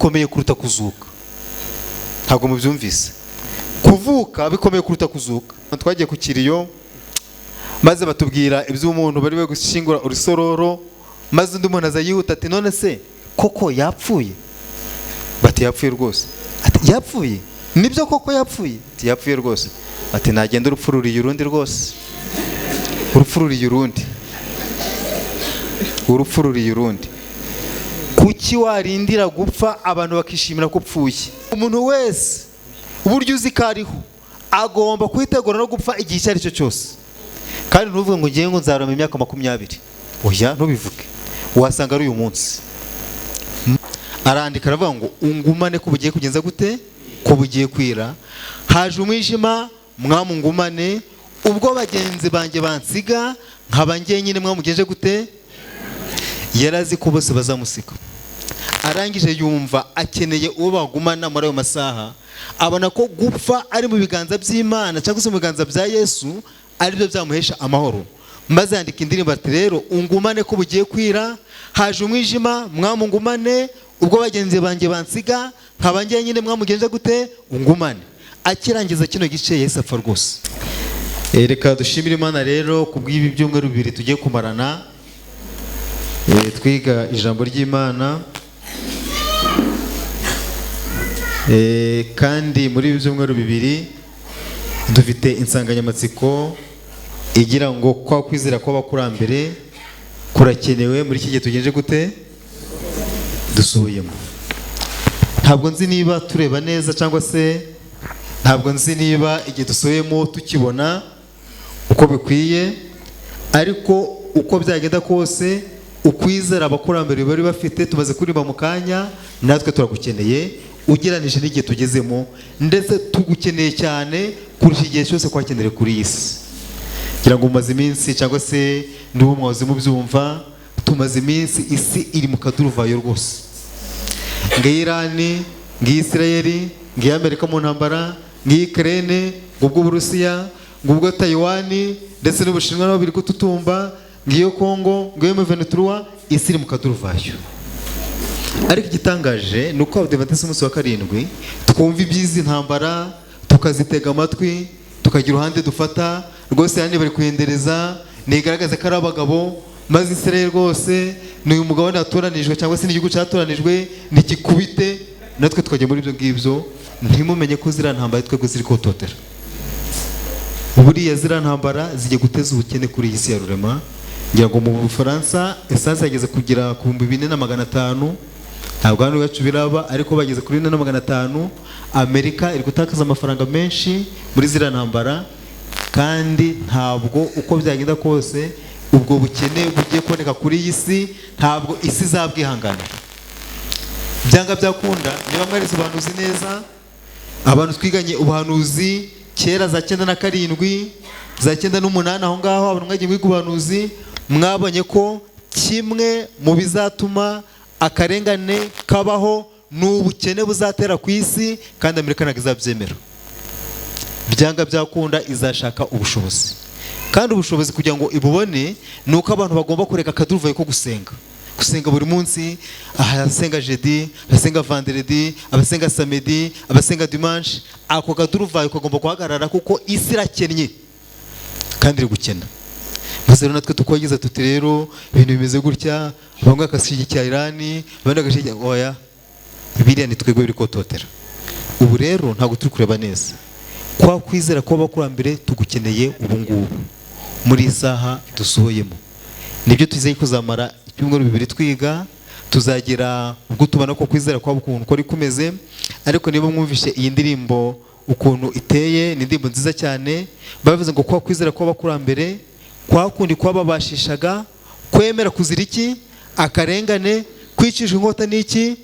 bikomeye kuruta kuzuka. Ntabwo mubyumvise? Kuvuka bikomeye kuruta kuzuka. Twagiye ku kiriyo maze batubwira iby'umuntu bari gushingura urusororo, maze undi muntu aza yihuta ati none se koko yapfuye? Bati yapfuye rwose. Ati yapfuye? Nibyo koko yapfuye? Ati yapfuye rwose. Ati nagenda urupfu ruriye urundi rwose. Urupfu ruriye urundi. Urupfu ruriye urundi. Kuki warindira gupfa abantu bakishimira ko upfuye? Umuntu wese uburyo uzi ko ariho agomba kwitegura no gupfa igihe icyo ari cyo cyose. Kandi ntuvuge ngo ngiye ngo nzarama imyaka 20. Oya, ntubivuge. Wasanga ari uyu munsi. Arandika aravuga ngo ungumane ko bugiye kugenza gute? Ko bugiye kwira. Haje umwijima mwamungumane, ubwo bagenzi banjye bansiga nkaba ngiye nyine mwamugeje gute? Yarazi ko bose bazamusika. Arangije yumva akeneye uwo bagumana muri ayo masaha, abona ko gupfa ari mu biganza by'Imana cyangwa se mu biganza bya Yesu ari byo byamuhesha amahoro. Maze yandika indirimbo ati rero ungumane ko bugiye kwira, haje umwijima mwamungumane, ubwo bagenzi banjye bansiga nkaba ngiye nyine mwamugenje gute? Ungumane. Akirangiza kino gice Yesu apfa rwose. Reka dushimire Imana rero kubw'ibi byumweru 2 tugiye kumarana twiga ijambo ry'Imana. Kandi muri ibi byumweru 2 dufite insanganyamatsiko igira ngo kwa kwizera kw'abakurambere kurakenewe muri iki gihe tugenje gute? Dusubiyemo. Ntabwo nzi niba tureba neza cyangwa se ntabwo nzi niba igihe dusubiyemo tukibona uko bikwiye, ariko uko byagenda kose ukwizera abakurambere bari bafite tumaze kuriba mu kanya, natwe turagukeneye ugeranije n'igihe tugezemo, ndetse tugukeneye cyane kurusha igihe cyose kwakenere kuri iyi si. Ngira ngo mumaze iminsi cyangwa se n'ubu mwahoze mubyumva, tumaze iminsi isi iri mu kaduruvayo rwose. Ngiyi Irani, ngiyi Isirayeli, ngiyi Amerika mu ntambara, ngiyi Ukraine, ngubwo Burusiya, ngubwo Taiwan, ndetse n'Ubushinwa nabo biri kututumba, ngiyo Kongo, ngiyo M23, isi iri mu kaduruvayo. Ariko igitangaje ni uko Abadiventiste umunsi wa 7 twumva iby'izi ntambara, tukazitega amatwi, tukagira uruhande dufata rwose, yani bari kuyendereza nigaragaza ko ari abagabo, maze Israel rwose ni uyu mugabo watoranijwe cyangwa se n'igihugu cyatoranijwe nikikubite, natwe tukajya muri ibyo ngibyo. Ntimumenye ko zira ntambara twebwe ziri kototera. Buriya zira ntambara zigiye guteza ubukene kuri iyi si ya rurema. Ngira ngo mu Bufaransa essence yageze kugira ku 4,500, ntabwo hano iwacu biraba, ariko bageze kuri 4,500. Amerika iri gutakaza amafaranga menshi muri zira ntambara, kandi ntabwo uko byagenda kose ubwo bukene bugiye kuboneka kuri iyi si ntabwo isi zabwihangana. Byanga byakunda niba mwarize ubuhanuzi neza, abantu twiganye ubuhanuzi kera za 9 na 7 za 9 n'umunani aho ngaho, abantu mwagiye kwiga ubuhanuzi mwabonye ko kimwe mu bizatuma akarengane kabaho n'ubukene buzatera ku isi, kandi Amerika ntabwo izabyemera. Byanga byakunda izashaka ubushobozi, kandi ubushobozi kugira ngo ibubone ni uko abantu bagomba kureka akaduruvayo ko gusenga buri munsi. Abasenga jeudi, abasenga vendredi, abasenga samedi, abasenga dimanche. Ako kaduruvayo kagomba guhagarara kuko isi irakennye kandi iri gukena. Maze rero natwe tukogeza tuti rero ibintu bimeze gutya, bamwe akashyigikira Irani, abandi agashyigikira oya, biriya ni twebwe biri kototera. Ubu rero ntabwo turi kureba neza. Kwa kwizera kw'abakurambere tugukeneye ubu ngubu muri isaha dusohoyemo. Nibyo twizeye kuzamara ibyumweru 2 twiga, tuzagera ubwo tubana ko kwizera kw'abakuntu ko ari kumeze. Ariko niba mwumvishe iyi ndirimbo ukuntu iteye, ni indirimbo nziza cyane. Bavuze ngo kwa kwizera kw'abakurambere kwakundi kwababashishaga kwemera kuzira iki? Akarengane, kwicishwa inkota n'iki?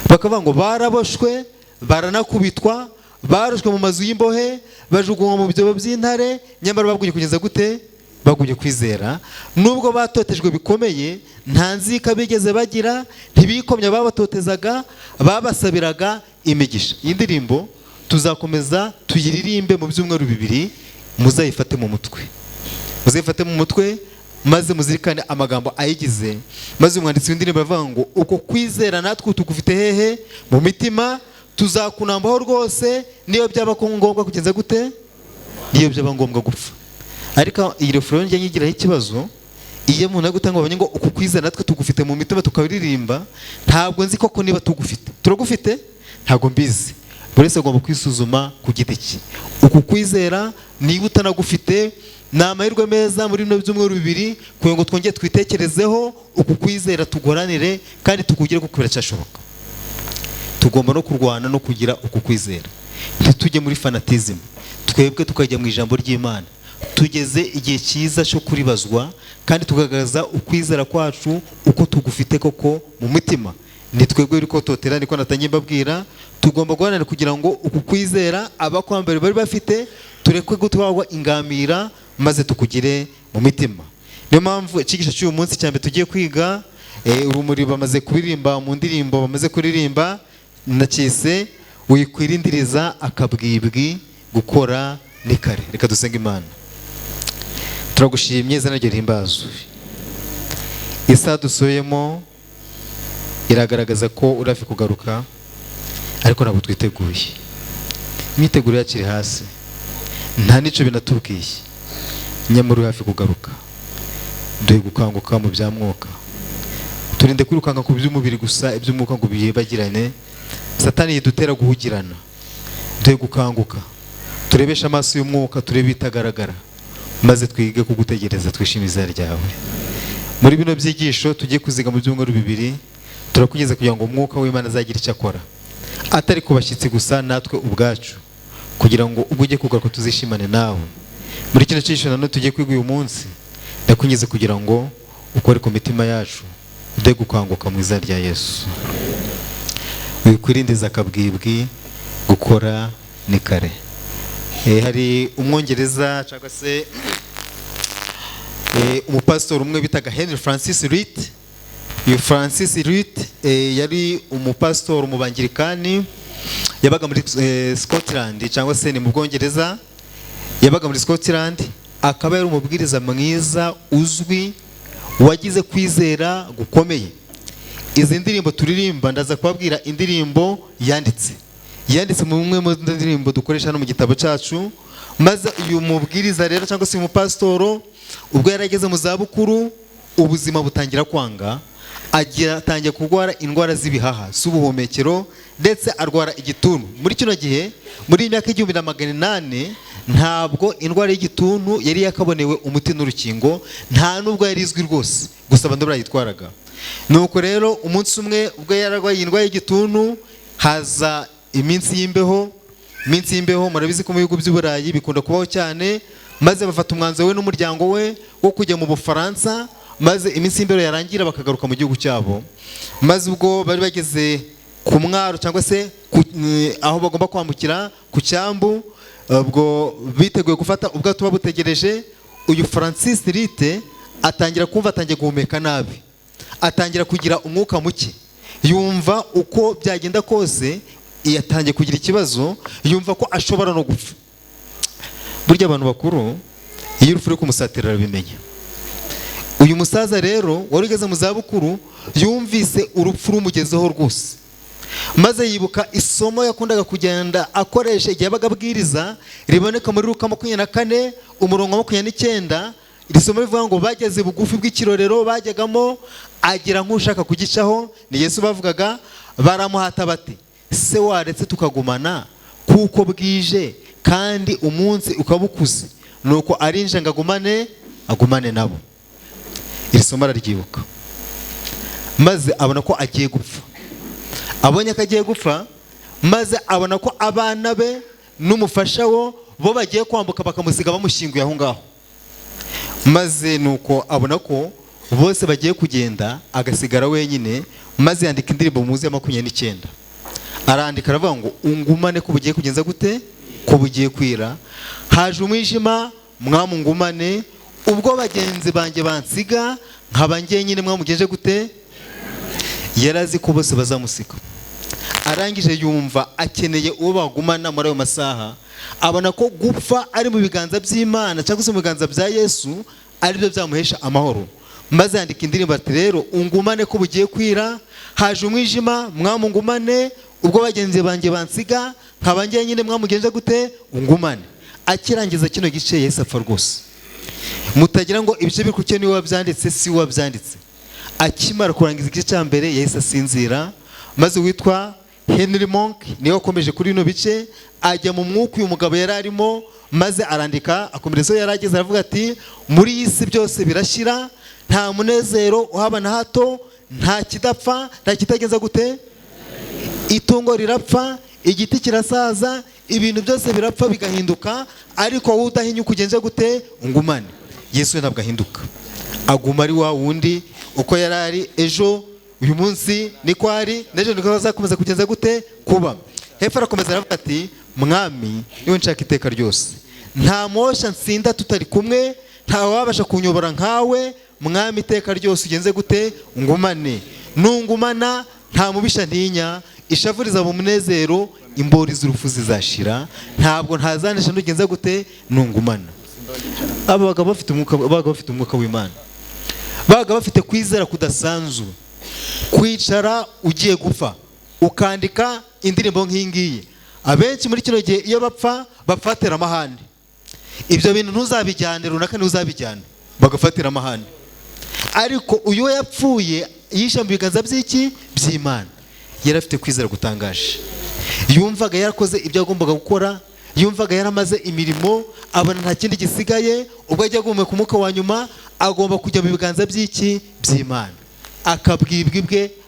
Bakavuga ngo baraboshwe, baranakubitwa, barushwe mu mazu y'imbohe, bajugunywa mu byobo by'intare, nyamara bagumye kugeza gute? Bagumye kwizera. Nubwo batotejwe bikomeye, nta nzika bigeze bagira, ntibikomye babatotezaga, babasabiraga imigisha. Iyi ndirimbo tuzakomeza tuyiririmbe mu byumweru 2, muzayifate mu mutwe. Muzayifate mu mutwe, maze muzirikane amagambo ayigize. Maze umwanditsi w'indirimbo avuga ngo uko kwizera natwe tugufite hehe mu mitima, tuzakunambaho rwose niyo byaba ngombwa kugenza gute, niyo byaba ngombwa gupfa. Ariko iyi refrain njye nyigiraho ikibazo, iyo umuntu ari gutanga abanye ngo uku kwizera natwe tugufite mu mitima tukabiririmba, ntabwo nzi koko niba tugufite. Turagufite? Ntabwo mbizi. Buri wese agomba kwisuzuma ku giti cye. Uku kwizera niba utanagufite, ni amahirwe meza muri bino byumweru bibiri kugira ngo twongere twitekerezeho uku kwizera tugoranire kandi tukugire kuko biracyashoboka. Tugomba no kurwana no kugira uku kwizera, ntitujye muri fanatism, twebwe tukajya mu ijambo ry'Imana. Tugeze igihe cyiza cyo kuribazwa kandi tugaragaza ukwizera kwacu uko tugufite koko mu mutima. Ni twebwe uri ko totera, niko natangiye mbabwira, tugomba guharanira kugira ngo uku kwizera abakwambere bari bafite turekwe gutwarwa ingamira maze tukugire mu mitima. Niyo mpamvu ikigisho cy'uyu munsi cyane tugiye kwiga, urumuri bamaze kuririmba mu ndirimbo bamaze kuririmba, nakise wikwirindiriza akabwibwi gukora ni kare. Reka dusenga Imana. Turagushimye, izina ryawe rihimbazwe. Isaha dusubiyemo iragaragaza ko urafi kugaruka, ariko ntabwo twiteguye. Imyiteguro yacu iri hasi, nta nico binatubwiye, nyamara uri hafi kugaruka. Duhe gukanguka mu bya mwuka, turinde kwirukanga ku by'umubiri gusa, iby'umwuka ngo biyibagirane. Satani yidutera guhugirana. Duhe gukanguka, turebesha amaso y'umwuka, turebe itagaragara, maze twige kugutegereza, twishimire izina ryawe. Muri bino byigisho tugiye kuziga mu byumweru bibiri, turakugeza kugira ngo umwuka w'Imana azagira icyo akora, atari ku bashyitsi gusa, natwe ubwacu, kugira ngo ubwo ugiye kugaruka tuzishimane nawe. Muri kino cyigisho nanone tugiye kwiga uyu munsi, ndakunyeze kugira ngo ukore ku mitima yacu, ude gukanguka mu izina rya Yesu. Wikwirindiza akabwibwi gukora ni kare. Hari umwongereza cyangwa se umupastor umwe bitaga Henry Francis Reed. Uyu Francis Reed yari umupastor mu Bangirikani, yabaga muri Scotland cyangwa se ni mu Bwongereza, yabaga muri Scotland. Akaba yari umubwiriza mwiza uzwi, wagize kwizera gukomeye. Izi ndirimbo turirimba ndaza kubabwira indirimbo yanditse mu mwe mu ndirimbo dukoresha no mu gitabo cyacu. Maze uyu mubwiriza rero cyangwa se umupasitoro, ubwo yarageze mu zabukuru, ubuzima butangira kwanga, atangiye kurwara indwara z'ibihaha, z'ubuhumekero, ndetse arwara igituntu. Muri kino gihe, muri imyaka 1800, ntabwo indwara y'igituntu yari yakabonewe umuti n'urukingo, nta nubwo yari izwi rwose, gusa abantu barayitwaraga. Nuko rero umunsi umwe ubwo yararwaye indwara y'igituntu, haza iminsi y'imbeho. Murabizi ko mu bihugu by'Uburayi bikunda kubaho cyane. Maze bafata umwanzuro we n'umuryango we wo kujya mu Bufaransa, maze iminsi y'imbeho yarangira bakagaruka mu gihugu cyabo. Maze ubwo bari bageze ku mwaro cyangwa se aho bagomba kwambukira ku cyambu, ubwo biteguye gufata ubwato babutegereje, uyu Francis Reed atangira guhumeka nabi, atangira kugira umwuka muke, yumva uko byagenda kose yatangiye kugira ikibazo, yumva ko ashobora no gupfa. Burya abantu bakuru iyo urupfu ruri kumusatira arabimenya. Uyu musaza rero wari ugeze mu zabukuru yumvise urupfu rumugezeho rwose, maze yibuka isomo yakundaga kugenda akoresha igihe yabaga abwiriza, riboneka muri Luka 24 umurongo wa 29. Iri somo rivuga ngo bageze bugufi bw'ikirorero bajyagamo, agira nk'ushaka kugicaho. Ni Yesu bavugaga. Baramuhata bati, se waretse tukagumana kuko bwije kandi umunsi ukabukuze? Nuko arinje ngo agumane nabo. Iri somo araryibuka, maze abona ko agiye gupfa. Abonye ko agiye gupfa, maze abona ko abana be n'umufasha bo bagiye kwambuka bakamusiga bamushyinguye aho ngaho. Maze nuko abona ko bose bagiye kugenda, agasigara wenyine. Maze yandika indirimbo muzi ya 29. Arandika aravuga ngo ungumane ko bugiye kugenza gute, ko bugiye kwira. Haje umwijima mwamungumane, ubwo bagenzi banjye bansiga nkaba njyenyine mwamugeje gute. Yarazi ko bose bazamusika. Arangije yumva akeneye uwo bagumana muri ayo masaha. Abona ko gupfa ari mu biganza by'Imana cyangwa se mu biganza bya Yesu, aribyo byamuhesha amahoro. Maze yandika indirimbo ati rero ungumane ko bugiye kwira, haje umwijima mwamungumane, ubwo bagenzi banjye bansiga nkaba ngiye nyine mwamugenje gute, ungumane. Akirangiza kino gice yahise apfa rwose. Mutagira ngo ibice bikuke niwe wabyanditse, si wabyanditse. Akimara kurangiza igice cya mbere yahise asinzira, maze witwa Henry Monk niwe wakomeje kuri ino bice, ajya mu mwuka uyu mugabo yari arimo, maze arandika akomerezo yarageze aravuga ati muri iyi si byose birashira, nta munezero uhaba na hato, nta kidapfa, nta kitageza gute, itungo rirapfa, igiti kirasaza, ibintu byose birapfa bigahinduka, ariko wowe udahinyuka ugenze gute, ungumane. Yesu ntabwo ahinduka, aguma ari wa wundi uko yari ari ejo, uyu munsi niko ari, n'ejo niko azakomeza kugenza gute, kuba. Hepfo arakomeza aravuga ati mwami niwe nshaka iteka ryose, nta mosha nsinda tutari kumwe, nta wabasha kunyobora nkawe, mwami iteka ryose ugenze gute, ungumane. Nungumana nta mubisha ntinya, ishavuriza mu munezero, imbori z'urupfu zizashira, ntabwo ntazanisha n'ugenze gute, nungumana. Aba bagabo bafite umwuka w'Imana, babaga bafite kwizera kudasanzwe, kwicara ugiye gupfa ukandika indirimbo nk'ingiyi. Abenshi muri kino gihe iyo bafatira amahane, ibyo bintu ntuzabijyane runaka, ntuzabijyane bagafatira amahane. Ariko uyu yapfuye yishe mu biganza by'iki, by'Imana. Yari afite kwizera gutangaje, yumvaga yarakoze ibyo agombaga gukora, yumvaga yaramaze imirimo, abona nta kindi gisigaye. Ubwo ajya guhumeka umwuka wa nyuma, agomba kujya mu biganza by'iki, by'Imana.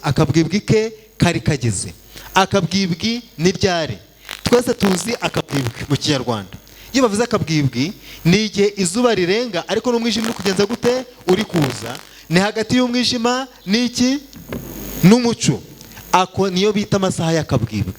Akabwibwi ke kari kageze. Akabwibwi ni ryari? Twese tuzi akabwibwi mu Kinyarwanda. Iyo bavuze akabwibwi, ni igihe izuba rirenga ariko n'umwijima uri kugenza gute, uri kuza. Ni hagati y'umwijima n'iki, n'umucyo. Ako niyo bita amasaha y'akabwibwi.